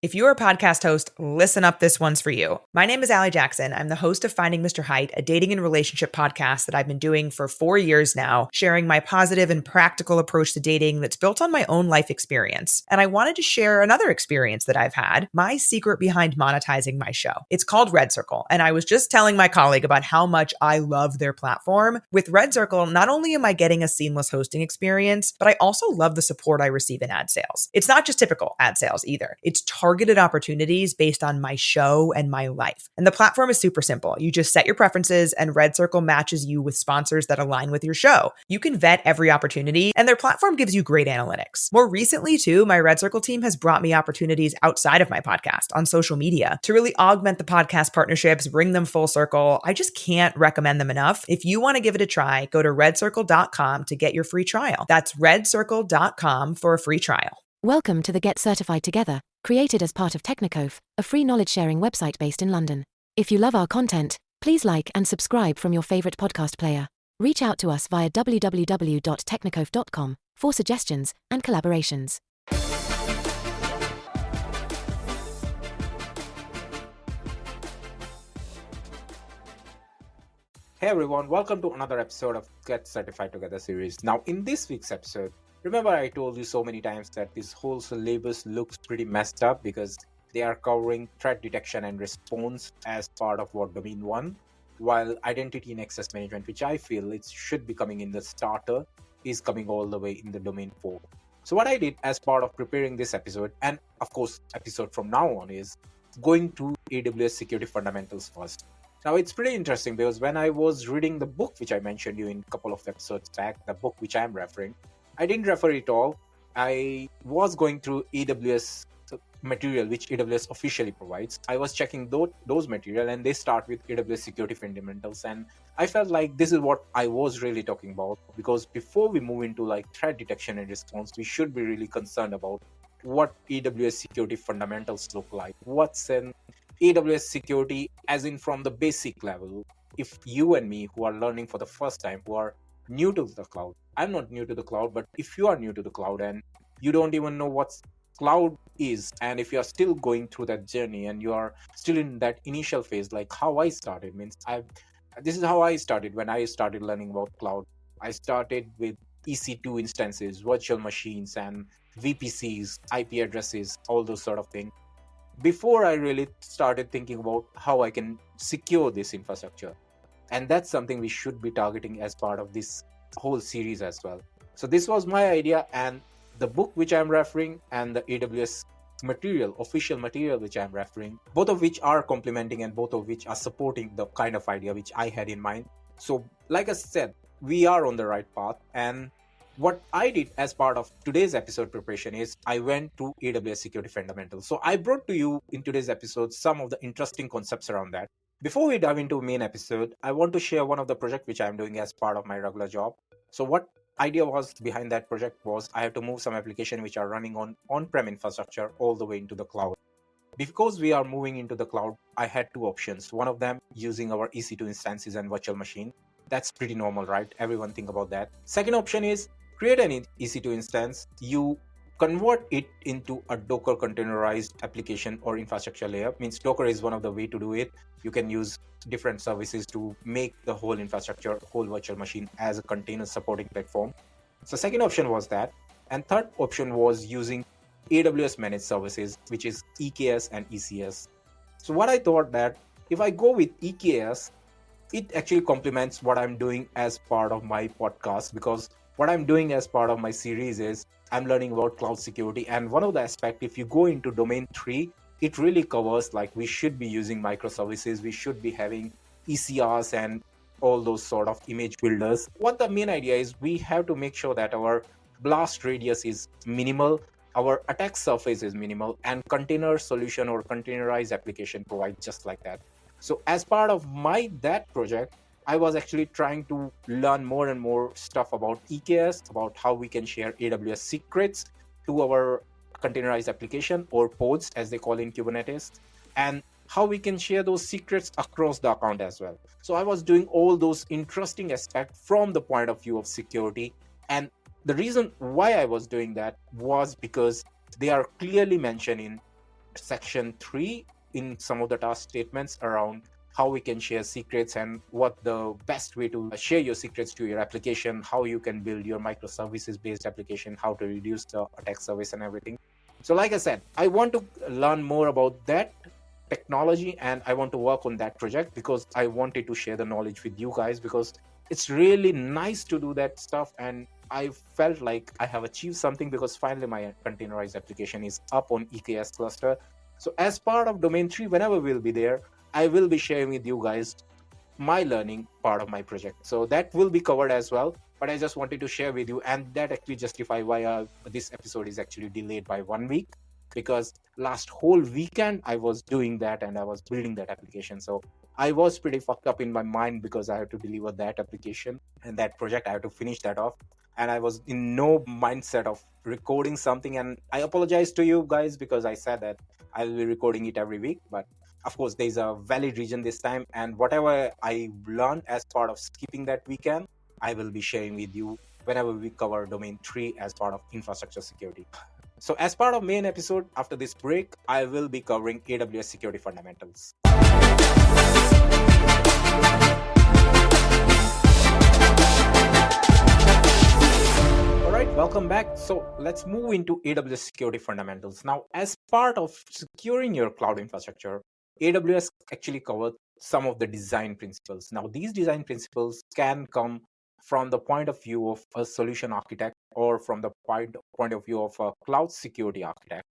If you're a podcast host, listen up, this one's for you. My name is Allie Jackson. I'm the host of Finding Mr. Height, a dating and relationship podcast that I've been doing for 4 years now, sharing my positive and practical approach to dating that's built on my own life experience. And I wanted to share another experience that I've had, my secret behind monetizing my show. It's called Red Circle, and I was just telling my colleague about how much I love their platform. With Red Circle, not only am I getting a seamless hosting experience, but I also love the support I receive in ad sales. It's not just typical ad sales either. It's targeted opportunities based on my show and my life. And the platform is super simple. You just set your preferences and Red Circle matches you with sponsors that align with your show. You can vet every opportunity and their platform gives you great analytics. More recently too, my Red Circle team has brought me opportunities outside of my podcast on social media to really augment the podcast partnerships, bring them full circle. I just can't recommend them enough. If you want to give it a try, go to redcircle.com to get your free trial. That's redcircle.com for a free trial. Welcome to the Get Certified Together, created as part of Technicove, a free knowledge-sharing website based in London. If you love our content, please like and subscribe from your favorite podcast player. Reach out to us via www.technicove.com for suggestions and collaborations. Hey everyone, welcome to another episode of Get Certified Together series. Now, in this week's episode, remember I told you so many times that this whole syllabus looks pretty messed up because they are covering threat detection and response as part of what Domain 1, while identity and access management, which I feel it should be coming in the starter, is coming all the way in the Domain 4. So what I did as part of preparing this episode, and of course episode from now on, is going to AWS security fundamentals first. Now, it's pretty interesting because when I was reading the book, which I mentioned you in a couple of episodes back, the book which I'm referring, I didn't refer it all. I was going through AWS material, which AWS officially provides. I was checking those material and they start with AWS security fundamentals. And I felt like this is what I was really talking about, because before we move into like threat detection and response, we should be really concerned about what AWS security fundamentals look like. What's an AWS security as in from the basic level? If you and me who are learning for the first time, who are new to the cloud, I'm not new to the cloud, but if you are new to the cloud and you don't even know what cloud is, and if you are still going through that journey and you are still in that initial phase, like how I started, this is how I started when I started learning about cloud. I started with EC2 instances, virtual machines, and VPCs, IP addresses, all those sort of things, before I really started thinking about how I can secure this infrastructure. And that's something we should be targeting as part of this whole series as well. So this was my idea, and the book which I'm referring and the AWS material, official material which I'm referring, both of which are complementing and both of which are supporting the kind of idea which I had in mind. So like I said, we are on the right path. And what I did as part of today's episode preparation is I went to AWS security fundamentals. So I brought to you in today's episode some of the interesting concepts around that. Before we dive into main episode, I want to share one of the project which I'm doing as part of my regular job. So what idea was behind that project was I have to move some applications which are running on on-prem infrastructure all the way into the cloud. Because we are moving into the cloud, I had two options. One of them using our EC2 instances and virtual machine. That's pretty normal, right? Everyone think about that. Second option is create an EC2 instance. You convert it into a Docker containerized application or infrastructure layer. Means Docker is one of the way to do it. You can use different services to make the whole infrastructure, whole virtual machine as a container supporting platform. So second option was that. And third option was using AWS managed services, which is EKS and ECS. So what I thought that if I go with EKS, it actually complements what I'm doing as part of my podcast, because what I'm doing as part of my series is I'm learning about cloud security. And one of the aspects, if you go into domain 3, it really covers like we should be using microservices, we should be having ECRs and all those sort of image builders. What the main idea is, we have to make sure that our blast radius is minimal, our attack surface is minimal, and container solution or containerized application provides just like that. So as part of that project, I was actually trying to learn more and more stuff about EKS, about how we can share AWS secrets to our containerized application, or pods as they call in Kubernetes, and how we can share those secrets across the account as well. So I was doing all those interesting aspects from the point of view of security. And the reason why I was doing that was because they are clearly mentioned in section 3 in some of the task statements around how we can share secrets and what the best way to share your secrets to your application, how you can build your microservices based application, how to reduce the attack service and everything. So like I said, I want to learn more about that technology and I want to work on that project because I wanted to share the knowledge with you guys, because it's really nice to do that stuff. And I felt like I have achieved something because finally my containerized application is up on EKS cluster. So as part of domain 3, whenever we'll be there, I will be sharing with you guys my learning part of my project. So that will be covered as well. But I just wanted to share with you, and that actually justify why this episode is actually delayed by 1 week, because last whole weekend I was doing that and I was building that application. So I was pretty fucked up in my mind because I had to deliver that application and that project. I had to finish that off. And I was in no mindset of recording something. And I apologize to you guys because I said that I will be recording it every week. But of course, there's a valid reason this time. And whatever I learned as part of skipping that weekend, I will be sharing with you whenever we cover domain 3 as part of infrastructure security. So as part of main episode, after this break, I will be covering AWS security fundamentals. All right, welcome back. So let's move into AWS security fundamentals. Now, as part of securing your cloud infrastructure, AWS actually covered some of the design principles. Now, these design principles can come from the point of view of a solution architect or from the point of view of a cloud security architect.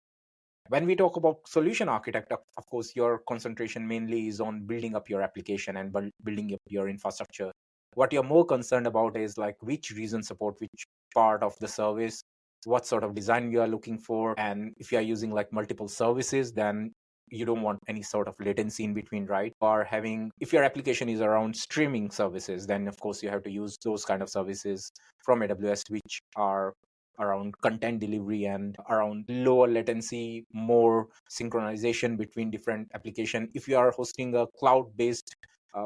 When we talk about solution architect, of course, your concentration mainly is on building up your application and building up your infrastructure. What you're more concerned about is like which region support which part of the service, what sort of design you are looking for. And if you are using like multiple services, then you don't want any sort of latency in between, right? Or having, if your application is around streaming services, then of course you have to use those kind of services from AWS, which are around content delivery and around lower latency, more synchronization between different application. If you are hosting a cloud-based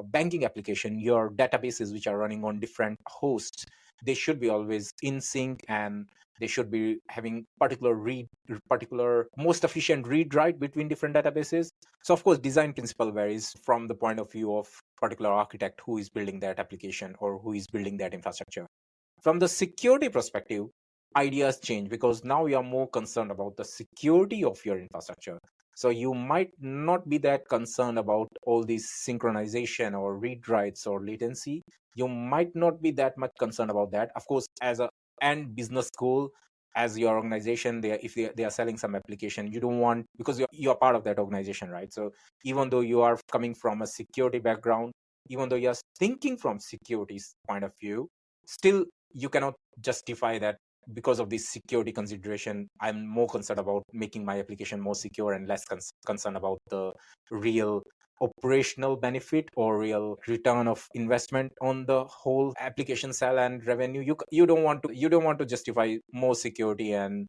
banking application, your databases which are running on different hosts, they should be always in sync, and they should be having particular most efficient read write between different databases. So of course, design principle varies from the point of view of particular architect who is building that application or who is building that infrastructure. From the security perspective, ideas change because now you are more concerned about the security of your infrastructure. So you might not be that concerned about all these synchronization or read writes or latency. You might not be that much concerned about that. Of course, as a end business goal, as your organization, if they are selling some application, you don't want, because you're part of that organization, right? So even though you are coming from a security background, even though you're thinking from security's point of view, still you cannot justify that because of this security consideration. I'm more concerned about making my application more secure and less concerned about the real operational benefit or real return of investment on the whole application sale and revenue. You don't want to justify more security, and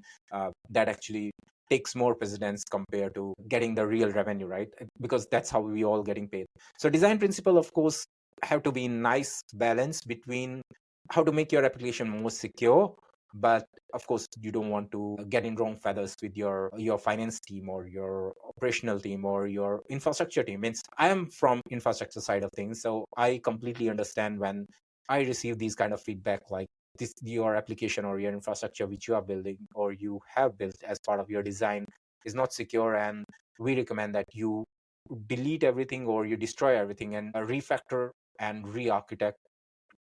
that actually takes more precedence compared to getting the real revenue, right? Because that's how we all getting paid. So design principle, of course, have to be nice balance between how to make your application more secure, but of course you don't want to get in wrong feathers with your finance team or your operational team or your infrastructure team. Means I am from infrastructure side of things, so I completely understand when I receive these kind of feedback like this, your application or your infrastructure which you are building or you have built as part of your design is not secure, and we recommend that you delete everything or you destroy everything and refactor and re-architect,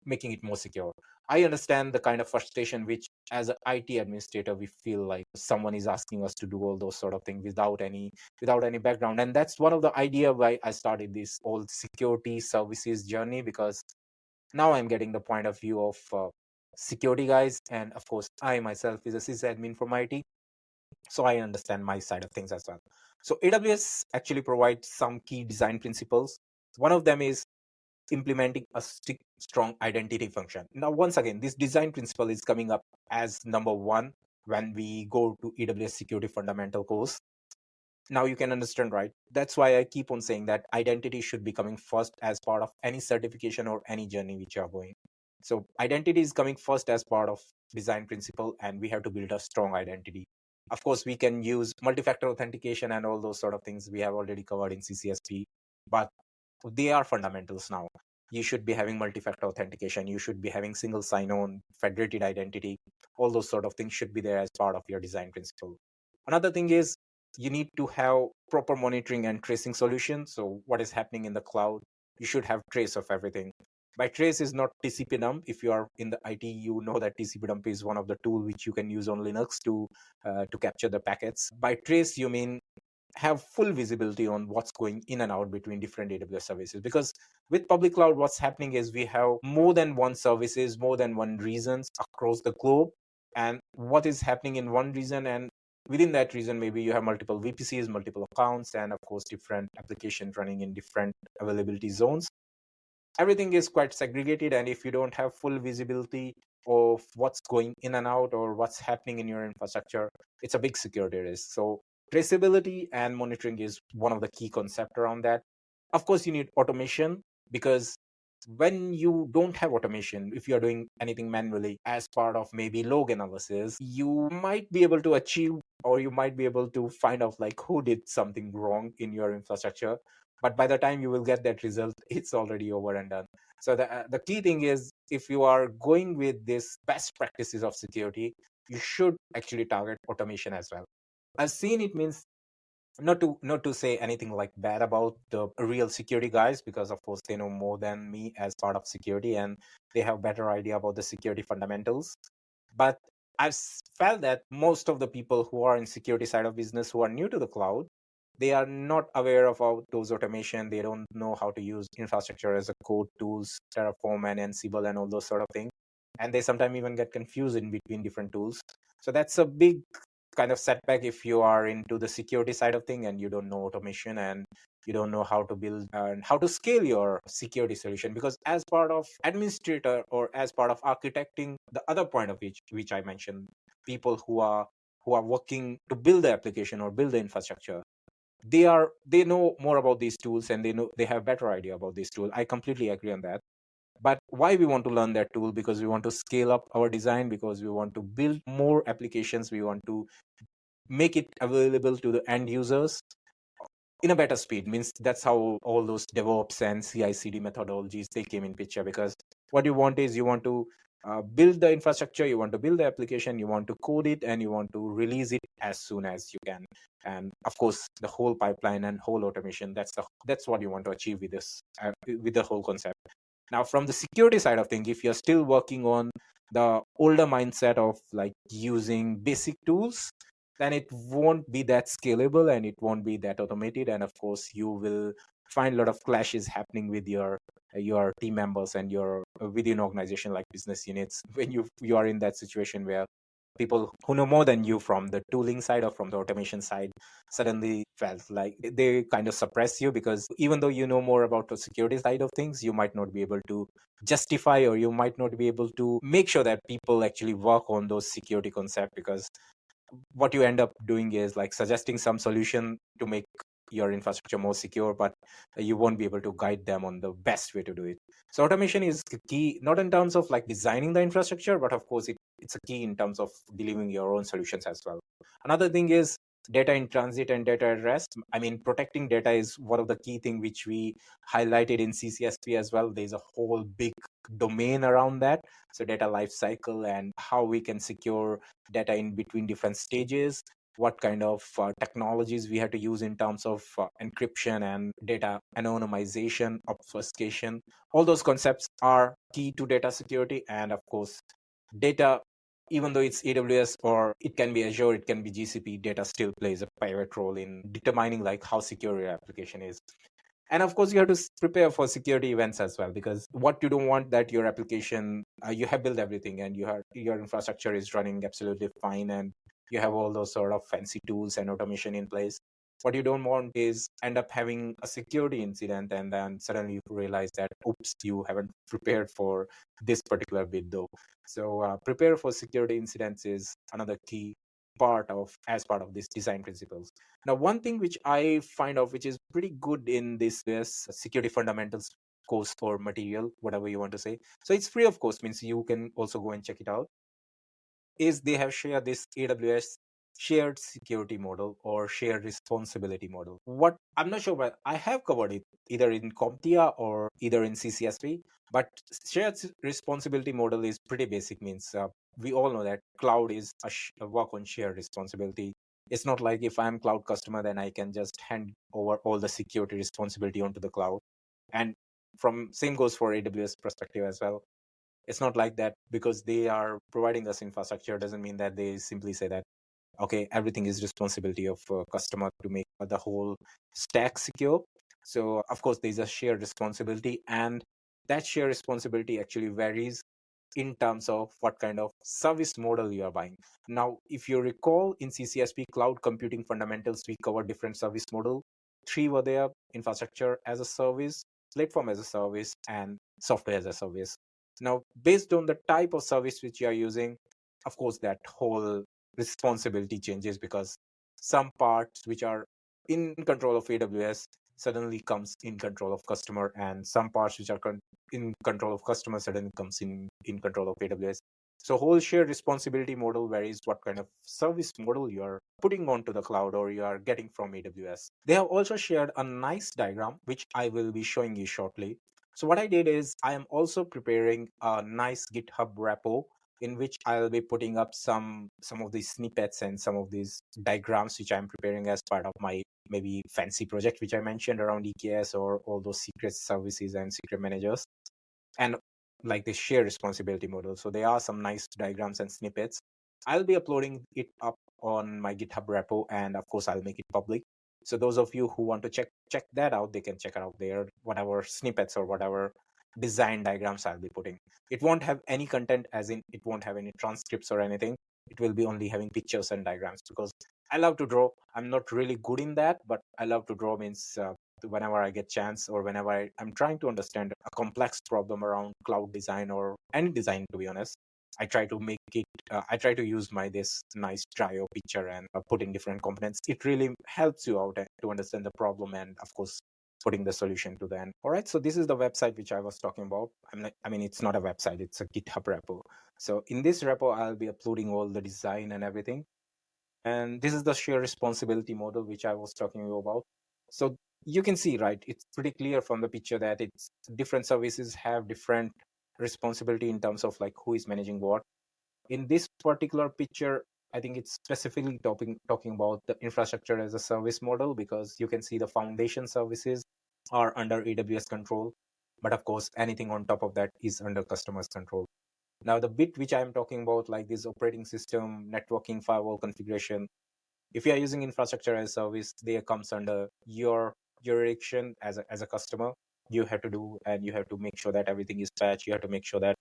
making it more secure. I understand the kind of frustration which, as an IT administrator, we feel like someone is asking us to do all those sort of things without any background. And that's one of the idea why I started this whole security services journey, because now I'm getting the point of view of security guys, and of course, I myself is a sysadmin from IT, so I understand my side of things as well. So AWS actually provides some key design principles. One of them is implementing a strong identity function. Now, once again, this design principle is coming up as number one when we go to AWS security fundamental course. Now you can understand, right? That's why I keep on saying that identity should be coming first as part of any certification or any journey which you are going. So identity is coming first as part of design principle, and we have to build a strong identity. Of course, we can use multi-factor authentication and all those sort of things we have already covered in CCSP, but they are fundamentals now. You should be having multi-factor authentication. You should be having single sign-on, federated identity. All those sort of things should be there as part of your design principle. Another thing is you need to have proper monitoring and tracing solutions. So what is happening in the cloud, you should have trace of everything. By trace is not TCP dump. If you are in the IT, you know that TCP dump is one of the tool which you can use on Linux to capture the packets. By trace, you mean have full visibility on what's going in and out between different AWS services. Because with public cloud, what's happening is we have more than one services, more than one regions across the globe. And what is happening in one region, and within that region, maybe you have multiple VPCs, multiple accounts, and of course, different applications running in different availability zones. Everything is quite segregated, and if you don't have full visibility of what's going in and out or what's happening in your infrastructure, it's a big security risk. So traceability and monitoring is one of the key concepts around that. Of course, you need automation, because when you don't have automation, if you're doing anything manually as part of maybe log analysis, you might be able to achieve, or you might be able to find out like who did something wrong in your infrastructure. But by the time you will get that result, it's already over and done. So the key thing is, if you are going with this best practices of security, you should actually target automation as well. I've seen it means not to say anything like bad about the real security guys, because of course they know more than me as part of security and they have better idea about the security fundamentals. But I've felt that most of the people who are in security side of business who are new to the cloud, they are not aware of how those automation. They don't know how to use infrastructure as a code tools, Terraform and Ansible and all those sort of things. And they sometimes even get confused in between different tools. So that's a big kind of setback if you are into the security side of thing and you don't know automation and you don't know how to build and how to scale your security solution. Because as part of administrator or as part of architecting, the other point of which I mentioned, people who are working to build the application or build the infrastructure, they know more about these tools and they have better idea about this tool. I completely agree on that. But why we want to learn that tool? Because we want to scale up our design, because we want to build more applications, we want to make it available to the end users in a better speed. Means that's how all those DevOps and CI/CD methodologies they came in picture. Because what you want is you want to build the infrastructure, you want to build the application, you want to code it, and you want to release it as soon as you can. And of course, the whole pipeline and whole automation, that's what you want to achieve with this with the whole concept. Now, from the security side of things, if you're still working on the older mindset of like using basic tools, then it won't be that scalable and it won't be that automated. And of course, you will find a lot of clashes happening with your team members and your within organization like business units when you are in that situation where people who know more than you from the tooling side or from the automation side suddenly felt like they kind of suppress you, because even though you know more about the security side of things, you might not be able to justify or you might not be able to make sure that people actually work on those security concepts. Because what you end up doing is like suggesting some solution to make your infrastructure more secure, but you won't be able to guide them on the best way to do it. So automation is key, not in terms of like designing the infrastructure, but of course it's a key in terms of delivering your own solutions as well. Another thing is data in transit and data at rest. I mean, protecting data is one of the key things which we highlighted in CCSP as well. There's a whole big domain around that. So data lifecycle and how we can secure data in between different stages, what kind of technologies we have to use in terms of encryption and data anonymization, obfuscation. All those concepts are key to data security. And of course, data, even though it's AWS or it can be Azure, it can be GCP, data still plays a pivot role in determining like how secure your application is. And of course, you have to prepare for security events as well, because what you don't want that your application, you have built everything and your infrastructure is running absolutely fine and you have all those sort of fancy tools and automation in place. What you don't want is end up having a security incident and then suddenly you realize that, oops, you haven't prepared for this particular bit though. So prepare for security incidents is another key as part of these design principles. Now, one thing which I find out which is pretty good in this security fundamentals course or material, whatever you want to say. So it's free of course, means you can also go and check it out. Is they have shared this AWS shared security model or shared responsibility model. What I'm not sure, but I have covered it either in CompTIA or either in CCSP. But shared responsibility model is pretty basic. Means we all know that cloud is a work on shared responsibility. It's not like if I'm cloud customer, then I can just hand over all the security responsibility onto the cloud. And from same goes for AWS perspective as well. It's not like that because they are providing us infrastructure doesn't mean that they simply say that okay, everything is responsibility of customer to make the whole stack secure. So of course there's a shared responsibility, and that shared responsibility actually varies in terms of what kind of service model you are buying. Now, if you recall in CCSP Cloud Computing Fundamentals, we covered different service model. Three were there: infrastructure as a service, platform as a service, and software as a service. Now, based on the type of service which you are using, of course, that whole responsibility changes because some parts which are in control of AWS suddenly comes in control of customer, and some parts which are in control of customer suddenly comes in control of AWS. So whole shared responsibility model varies what kind of service model you are putting onto the cloud or you are getting from AWS. They have also shared a nice diagram which I will be showing you shortly. So what I did is I am also preparing a nice GitHub repo in which I'll be putting up some of these snippets and some of these diagrams which I'm preparing as part of my maybe fancy project which I mentioned around EKS or all those secret services and secret managers, and like the share responsibility model. So there are some nice diagrams and snippets. I'll be uploading it up on my GitHub repo, and of course I'll make it public. So those of you who want to check that out, they can check it out there, whatever snippets or whatever design diagrams I'll be putting. It won't have any content, as in it won't have any transcripts or anything. It will be only having pictures and diagrams because I love to draw. I'm not really good in that, but I love to draw. Means whenever I get chance or whenever I'm trying to understand a complex problem around cloud design or any design, to be honest, I try to make it. I try to use my this nice trio picture and put in different components. It really helps you out to understand the problem and, of course, putting the solution to the end. All right. So this is the website which I was talking about. I mean, it's not a website; it's a GitHub repo. So in this repo, I'll be uploading all the design and everything. And this is the shared responsibility model which I was talking about. So you can see, right, it's pretty clear from the picture that it's different services have different responsibility in terms of like who is managing what. In this particular picture, I think it's specifically talking about the infrastructure as a service model because you can see the foundation services are under AWS control. But of course, anything on top of that is under customer's control. Now, the bit which I'm talking about, like this operating system, networking, firewall configuration, if you are using infrastructure as a service, there comes under your jurisdiction as a customer. You have to do, and you have to make sure that everything is patched. You have to make sure that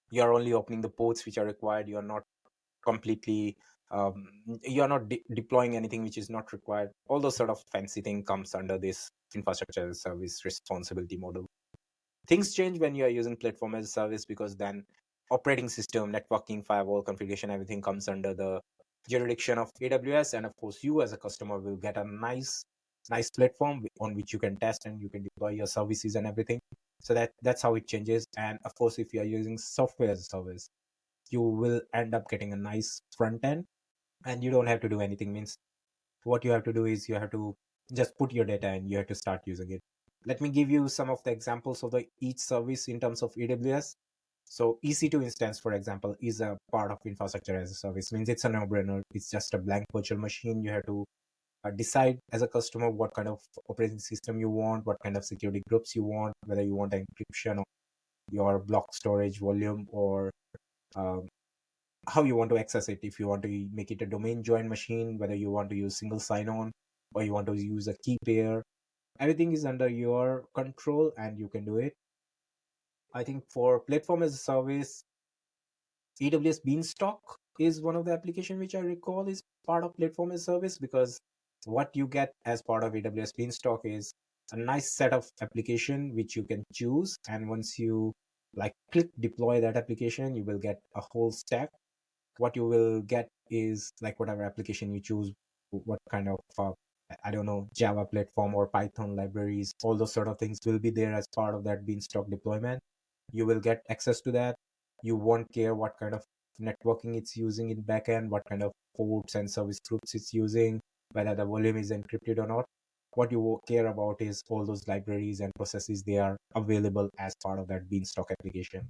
you are only opening the ports which are required. You are not completely, you are not deploying anything which is not required. All those sort of fancy thing comes under this infrastructure as a service responsibility model. Things change when you are using platform as a service because then operating system, networking, firewall configuration, everything comes under the jurisdiction of AWS. And of course, you as a customer will get a nice platform on which you can test and you can deploy your services and everything. So that's how it changes. And of course, if you are using software as a service, you will end up getting a nice front end and you don't have to do anything. Means what you have to do is you have to just put your data and you have to start using it. Let me give you some of the examples of the each service in terms of AWS. So EC2 instance, for example, is a part of infrastructure as a service. Means it's a no-brainer. It's just a blank virtual machine. You have to decide as a customer what kind of operating system you want, what kind of security groups you want, whether you want encryption or your block storage volume, or um, how you want to access it. If you want to make it a domain joined machine, whether you want to use single sign-on or you want to use a key pair, everything is under your control and you can do it. I think for platform as a service, AWS Beanstalk is one of the application which I recall is part of platform as a service, because what you get as part of AWS Beanstalk is a nice set of application which you can choose, and once you like click deploy that application, you will get a whole stack. What you will get is like whatever application you choose, what kind of I don't know, Java platform or Python libraries, all those sort of things will be there as part of that Beanstalk deployment. You will get access to that. You won't care what kind of networking it's using in backend, what kind of ports and service groups it's using, whether the volume is encrypted or not. What you care about is all those libraries and processes they are available as part of that Beanstalk application.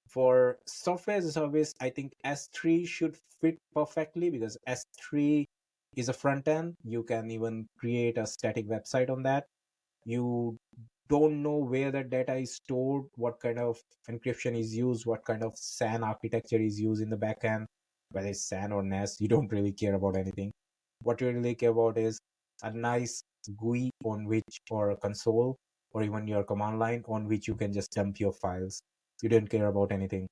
For software as a service, I think S3 should fit perfectly because S3 is a front end. You can even create a static website on that. You don't know where the data is stored, what kind of encryption is used, what kind of SAN architecture is used in the backend, whether it's SAN or NAS. You don't really care about anything. What you really care about is a nice GUI on which, or a console, or even your command line on which you can just dump your files. You don't care about anything.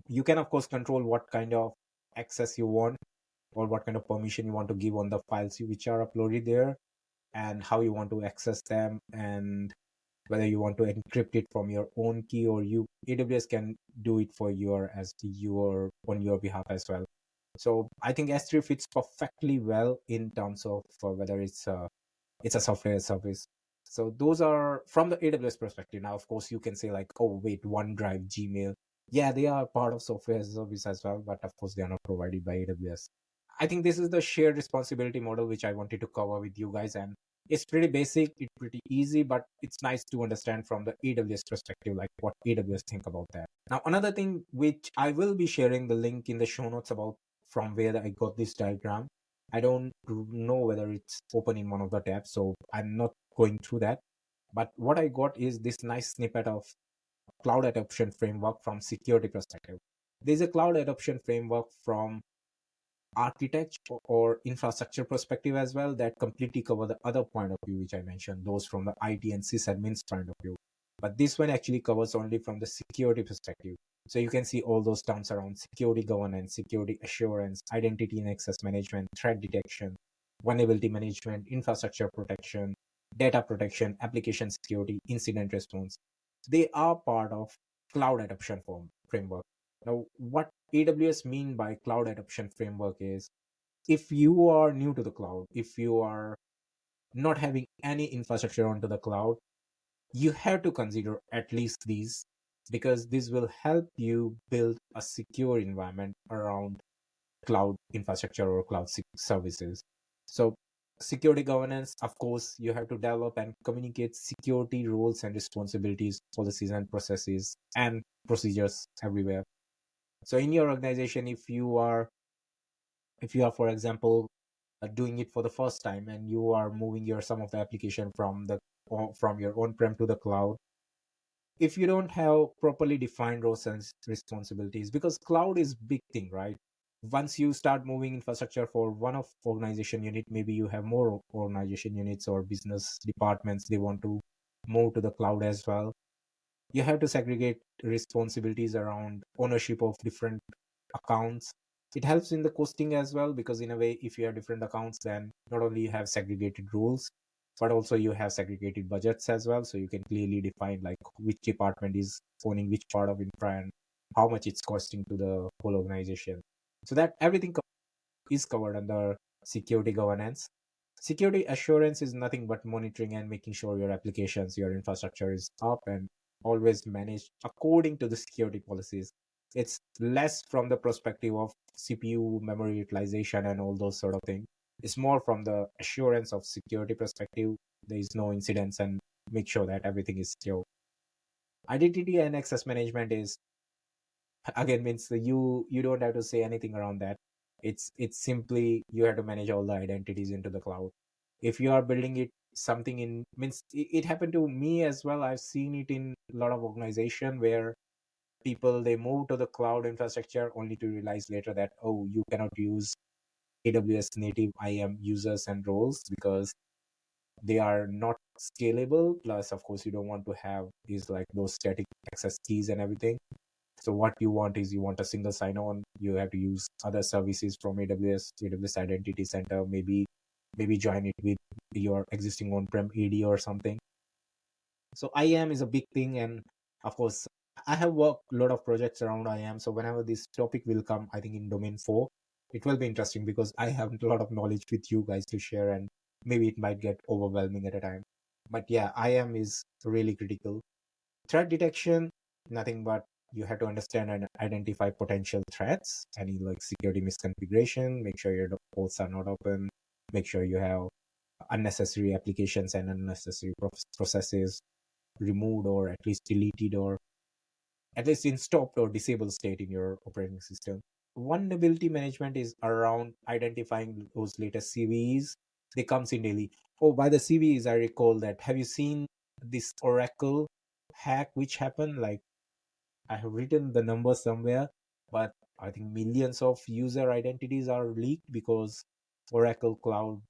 You can, of course, control what kind of access you want or what kind of permission you want to give on the files which are uploaded there, and how you want to access them, and whether you want to encrypt it from your own key, or AWS can do it for your on your behalf as well. So I think S3 fits perfectly well in terms of whether it's a software service. So those are from the AWS perspective. Now, of course, you can say like, oh wait, OneDrive, Gmail, yeah, they are part of software as a service as well, but of course they are not provided by AWS. I think this is the shared responsibility model which I wanted to cover with you guys, and it's pretty basic, it's pretty easy, but it's nice to understand from the AWS perspective, like what AWS think about that. Now, another thing which I will be sharing the link in the show notes about from where I got this diagram. I don't know whether it's open in one of the tabs, so I'm not going through that. But what I got is this nice snippet of cloud adoption framework from security perspective. There's a cloud adoption framework from architecture or infrastructure perspective as well that completely cover the other point of view which I mentioned, those from the IT and sysadmin's point of view. But this one actually covers only from the security perspective. So you can see all those terms around security governance, security assurance, identity and access management, threat detection, vulnerability management, infrastructure protection, data protection, application security, incident response. They are part of cloud adoption framework. Now, what AWS mean by cloud adoption framework is, if you are new to the cloud, if you are not having any infrastructure onto the cloud, you have to consider at least these, because this will help you build a secure environment around cloud infrastructure or cloud services. So security governance, of course, you have to develop and communicate security roles and responsibilities, policies and processes and procedures everywhere. So in your organization, if you are, for example, doing it for the first time and you are moving your some of the application from your on-prem to the cloud, if you don't have properly defined roles and responsibilities, because cloud is big thing, right? Once you start moving infrastructure for one of organization unit, maybe you have more organization units or business departments, they want to move to the cloud as well. You have to segregate responsibilities around ownership of different accounts. It helps in the costing as well, because in a way, if you have different accounts, then not only you have segregated rules, but also you have segregated budgets as well. So you can clearly define like which department is owning which part of infra and how much it's costing to the whole organization. So that everything is covered under security governance. Security assurance is nothing but monitoring and making sure your applications, your infrastructure is up and always managed according to the security policies. It's less from the perspective of CPU, memory utilization, and all those sort of things. It's more from the assurance of security perspective. There is no incidents and make sure that everything is secure. Identity and access management is, again, means that you don't have to say anything around that. It's simply you have to manage all the identities into the cloud. If you are building it something in, means it happened to me as well. I've seen it in a lot of organization where people, they move to the cloud infrastructure only to realize later that, oh, you cannot use AWS native IAM users and roles because they are not scalable. Plus, of course, you don't want to have these like those static access keys and everything. So what you want is, you want a single sign-on. You have to use other services from AWS Identity Center, maybe join it with your existing on-prem AD or something. So IAM is a big thing, and of course, I have worked a lot of projects around IAM. So whenever this topic will come, I think in domain 4, it will be interesting because I have a lot of knowledge with you guys to share, and maybe it might get overwhelming at a time. But yeah, IAM is really critical. Threat detection, nothing but You have to understand and identify potential threats, any like security misconfiguration, make sure your ports are not open, make sure you have unnecessary applications and unnecessary processes removed or at least deleted or at least in stopped or disabled state in your operating system. Vulnerability management is around identifying those latest CVEs. They comes in daily. Oh, by the CVEs, I recall that. Have you seen this Oracle hack which happened? Like I have written the number somewhere, but I think millions of user identities are leaked because Oracle Cloud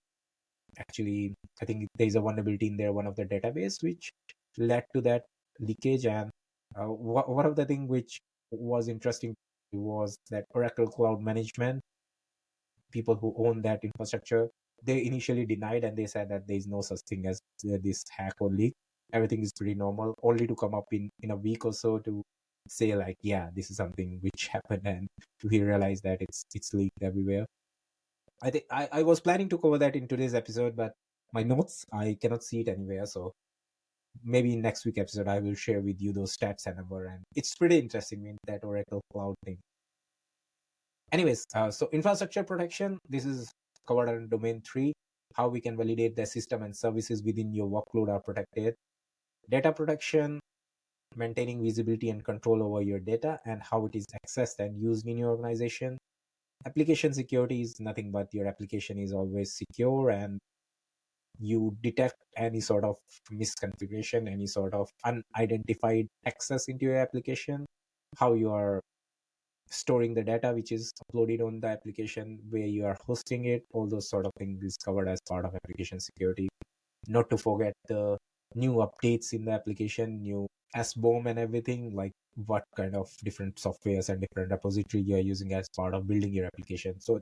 actually, I think there's a vulnerability in there, one of the database, which led to that leakage. And one of the thing which was interesting was that Oracle Cloud Management, people who own that infrastructure, they initially denied and they said that there is no such thing as this hack or leak. Everything is pretty normal, only to come up in a week or so to say like, yeah, this is something which happened, and we realize that it's leaked everywhere. I think I was planning to cover that in today's episode, but my notes, I cannot see it anywhere. So maybe in next week episode, I will share with you those stats and number. And it's pretty interesting in that Oracle Cloud thing. Anyways, so infrastructure protection, this is covered under domain 3, how we can validate the system and services within your workload are protected. Data protection, maintaining visibility and control over your data and how it is accessed and used in your organization. Application security is nothing but your application is always secure and you detect any sort of misconfiguration, any sort of unidentified access into your application, how you are storing the data which is uploaded on the application, where you are hosting it, all those sort of things is covered as part of application security. Not to forget the new updates in the application, new SBOM and everything, like what kind of different softwares and different repository you are using as part of building your application. So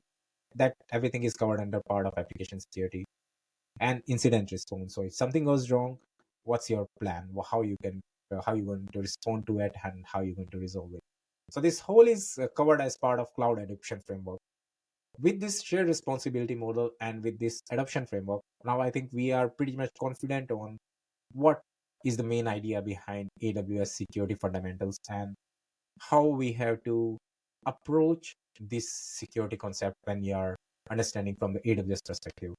that everything is covered under part of application security. And incident response. So if something goes wrong, what's your plan? How you how you going to respond to it and how you're going to resolve it. So this whole is covered as part of cloud adoption framework. With this shared responsibility model and with this adoption framework, now I think we are pretty much confident on what is the main idea behind AWS security fundamentals and how we have to approach this security concept when we are understanding from the AWS perspective.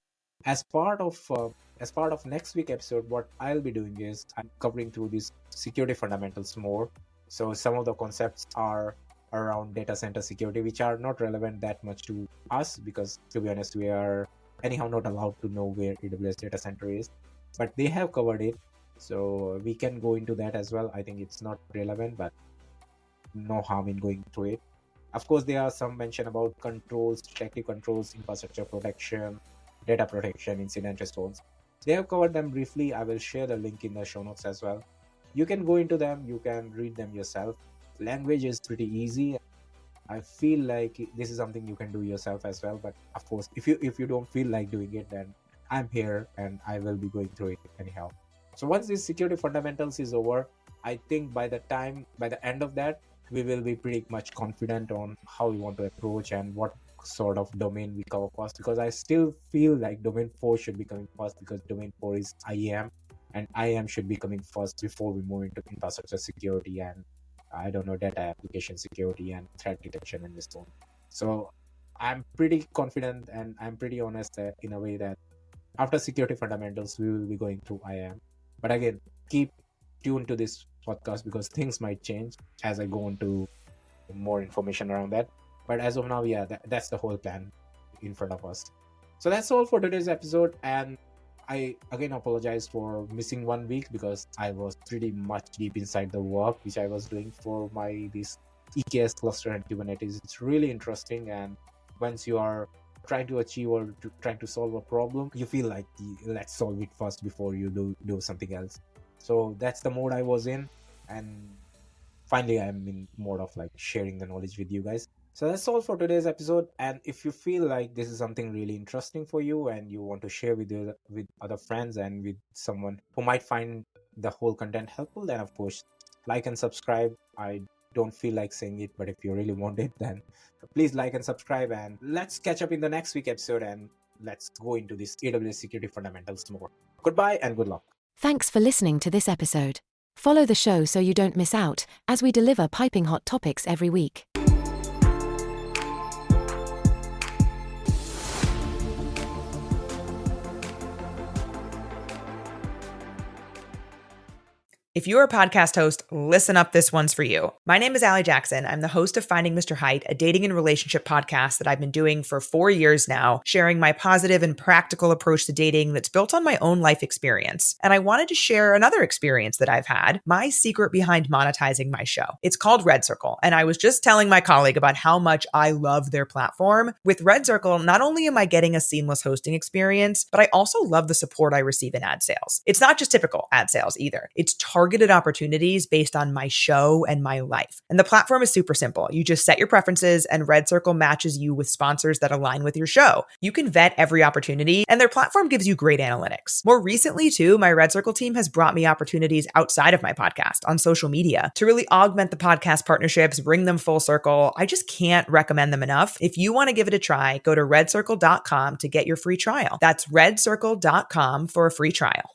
As part of next week episode, what I'll be doing is I'm covering through these security fundamentals more. So some of the concepts are around data center security, which are not relevant that much to us because, to be honest, we are anyhow not allowed to know where AWS data center is, but they have covered it. So we can go into that as well. I think it's not relevant, but no harm in going through it. Of course, there are some mention about controls, detective controls, infrastructure protection, data protection, incident response. They have covered them briefly. I will share the link in the show notes as well. You can go into them, you can read them yourself. Language is pretty easy. I feel like this is something you can do yourself as well. But of course, if you don't feel like doing it, then I'm here and I will be going through it anyhow. So once this security fundamentals is over, I think by the end of that, we will be pretty much confident on how we want to approach and what sort of domain we cover first, because I still feel like domain 4 should be coming first because domain 4 is IAM and IAM should be coming first before we move into infrastructure security and I don't know, data application security and threat detection and this one. So I'm pretty confident and I'm pretty honest that in a way that after security fundamentals, we will be going through IAM. But again, keep tuned to this podcast because things might change as I go into more information around that. But as of now, yeah, that's the whole plan in front of us. So that's all for today's episode. And I again apologize for missing 1 week because I was pretty much deep inside the work which I was doing for this EKS cluster and Kubernetes. It's really interesting. And once you are trying to achieve or trying to solve a problem, you feel like let's solve it first before you do something else. So that's the mode I was in. And finally, I'm in mode of like sharing the knowledge with you guys. So that's all for today's episode. And if you feel like this is something really interesting for you and you want to share with other friends and with someone who might find the whole content helpful, then of course, like and subscribe. I don't feel like saying it, but if you really want it, then please like and subscribe. And let's catch up in the next week episode and let's go into this AWS security fundamentals more. Goodbye and good luck. Thanks for listening to this episode. Follow the show so you don't miss out, as we deliver piping hot topics every week. If you're a podcast host, listen up, this one's for you. My name is Allie Jackson. I'm the host of Finding Mr. Height, a dating and relationship podcast that I've been doing for 4 years now, sharing my positive and practical approach to dating that's built on my own life experience. And I wanted to share another experience that I've had, my secret behind monetizing my show. It's called Red Circle, and I was just telling my colleague about how much I love their platform. With Red Circle, not only am I getting a seamless hosting experience, but I also love the support I receive in ad sales. It's not just typical ad sales either. It's targeted opportunities based on my show and my life. And the platform is super simple. You just set your preferences and Red Circle matches you with sponsors that align with your show. You can vet every opportunity and their platform gives you great analytics. More recently too, my Red Circle team has brought me opportunities outside of my podcast on social media to really augment the podcast partnerships, bring them full circle. I just can't recommend them enough. If you want to give it a try, go to redcircle.com to get your free trial. That's redcircle.com for a free trial.